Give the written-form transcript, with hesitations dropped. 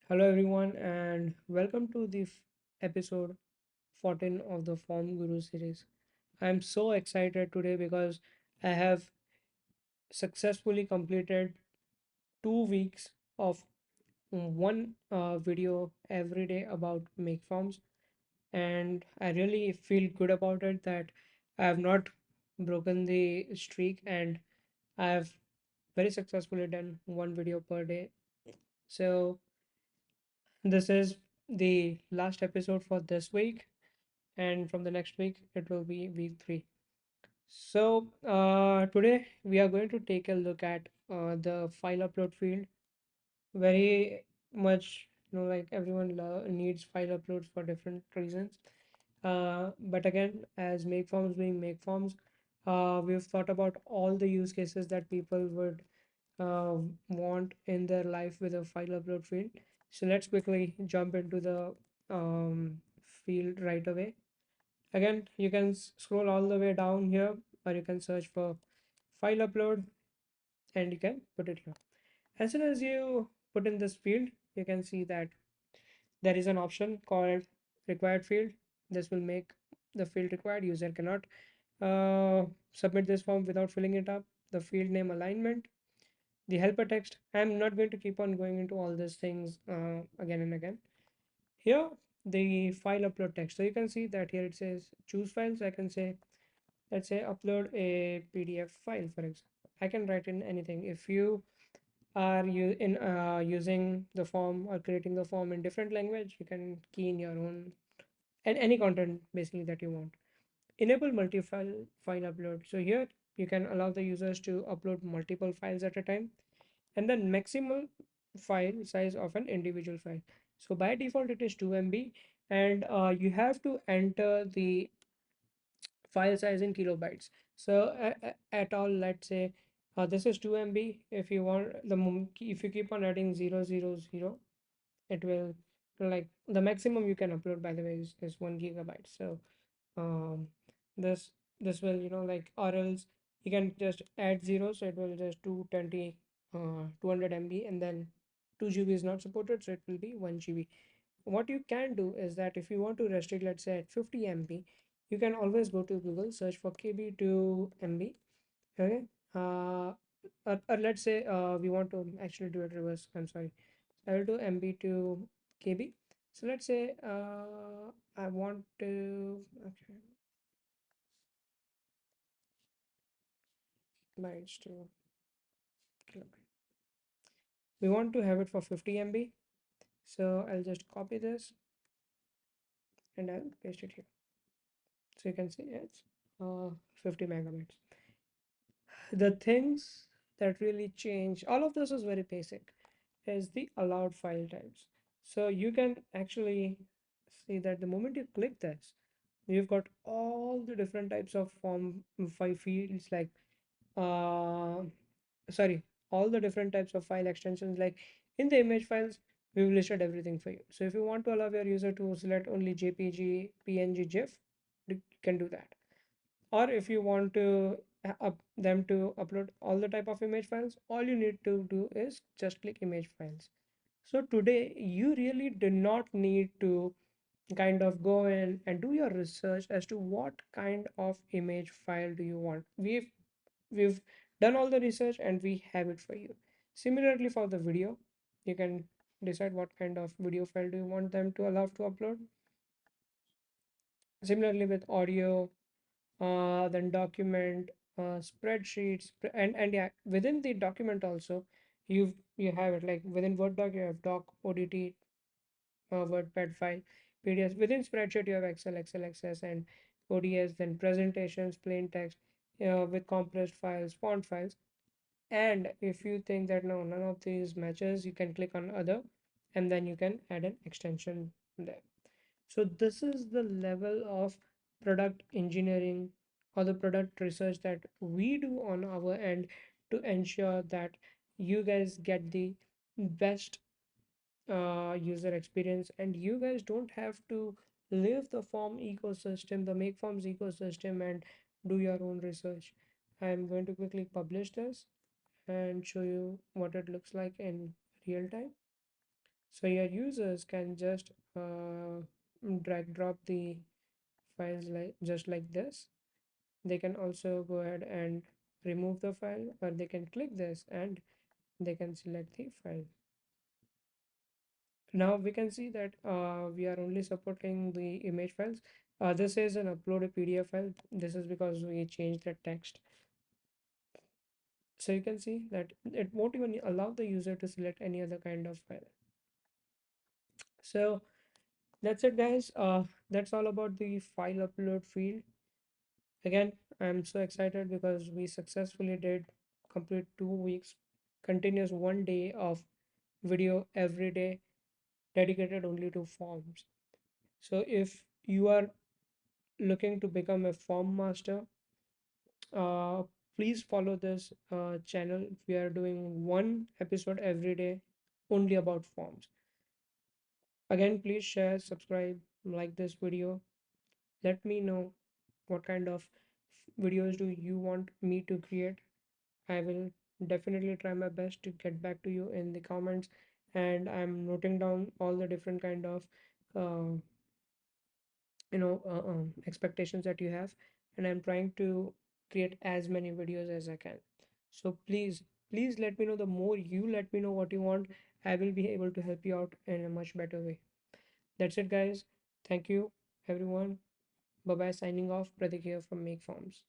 Hello, everyone, and welcome to the episode 14 of the Form Guru series. I'm so excited today because I have successfully completed 2 weeks of one video every day about MakeForms, and I really feel good about it that I have not broken the streak and I have very successfully done one video per day. So, this is the last episode for this week, and from the next week it will be week 3. So today we are going to take a look at the file upload field. Very much, like everyone needs file uploads for different reasons. But again, as MakeForms being MakeForms, we've thought about all the use cases that people would want in their life with a file upload field. So let's quickly jump into the field right away. Again, you can scroll all the way down here, or you can search for file upload and you can put it here. As soon as you put in this field, you can see that there is an option called required field. This will make the field required. User cannot submit this form without filling it up. The field name alignment, the helper text. I'm not going to keep on going into all these things again and again. Here, the file upload text. So you can see that here it says choose files. I can say, let's say, upload a PDF file, for example. I can write in anything. If you are using the form or creating the form in different language, you can key in your own and any content basically that you want. Enable multi-file file upload. So here you can allow the users to upload multiple files at a time, and then maximum file size of an individual file. So by default it is 2 MB, and you have to enter the file size in kilobytes. So at all, let's say this is 2 MB. If you want if you keep on adding 000, it will, like, the maximum you can upload, by the way, is 1 GB. So um this this will, like, or else you can just add zero, so it will just 220 200 MB, and then 2 GB is not supported, so it will be 1 GB. What you can do is that if you want to restrict, let's say, at 50 MB, you can always go to Google, search for KB to MB. Okay. Or let's say we want to actually do it reverse. I'm sorry. I will do MB to KB. So let's say I want to, okay, bytes to kilobyte. We want to have it for 50 MB. So I'll just copy this and I'll paste it here. So you can see it's 50 megabytes. The things that really change, all of this is very basic, is the allowed file types. So you can actually see that the moment you click this, you've got all the different types of form file fields, like uh sorry, all the different types of file extensions. Like in the image files, we've listed everything for you. So if you want to allow your user to select only JPG, PNG, GIF, you can do that. Or if you want to up them to upload all the type of image files, all you need to do is just click image files. So today you really do not need to kind of go in and do your research as to what kind of image file do you want. We've done all the research and we have it for you. Similarly, for the video, you can decide what kind of video file do you want them to allow to upload. Similarly with audio, then document, spreadsheets, and yeah, within the document also, you have it, like within Word doc you have doc, odt, WordPad file, PDFs. Within spreadsheet you have Excel, XS, and ODS, then presentations, plain text, with compressed files, font files. And if you think that no, none of these matches, you can click on other, and then you can add an extension there. So this is the level of product engineering or the product research that we do on our end to ensure that you guys get the best user experience, and you guys don't have to leave the form ecosystem, the MakeForms ecosystem, and do your own research. I'm going to quickly publish this and show you what it looks like in real time. So your users can just drag drop the files like just like this. They can also go ahead and remove the file, or they can click this and they can select the file. Now we can see that we are only supporting the image files. This is an upload a PDF file. This is because we changed the text. So you can see that it won't even allow the user to select any other kind of file. So that's it, guys. That's all about the file upload field. Again, I'm so excited because we successfully did complete 2 weeks, continuous 1 day of video every day dedicated only to forms. So if you are looking to become a form master, uh, please follow this channel. We are doing one episode every day only about forms. Again, please share, subscribe, like this video. Let me know what kind of videos do you want me to create. I will definitely try my best to get back to you in the comments, and I'm noting down all the different kind of uh, expectations that you have, and I'm trying to create as many videos as I can. So please let me know. The more you let me know what you want, I will be able to help you out in a much better way. That's it, guys. Thank you, everyone. Bye bye. Signing off. Pratik here from MakeForms.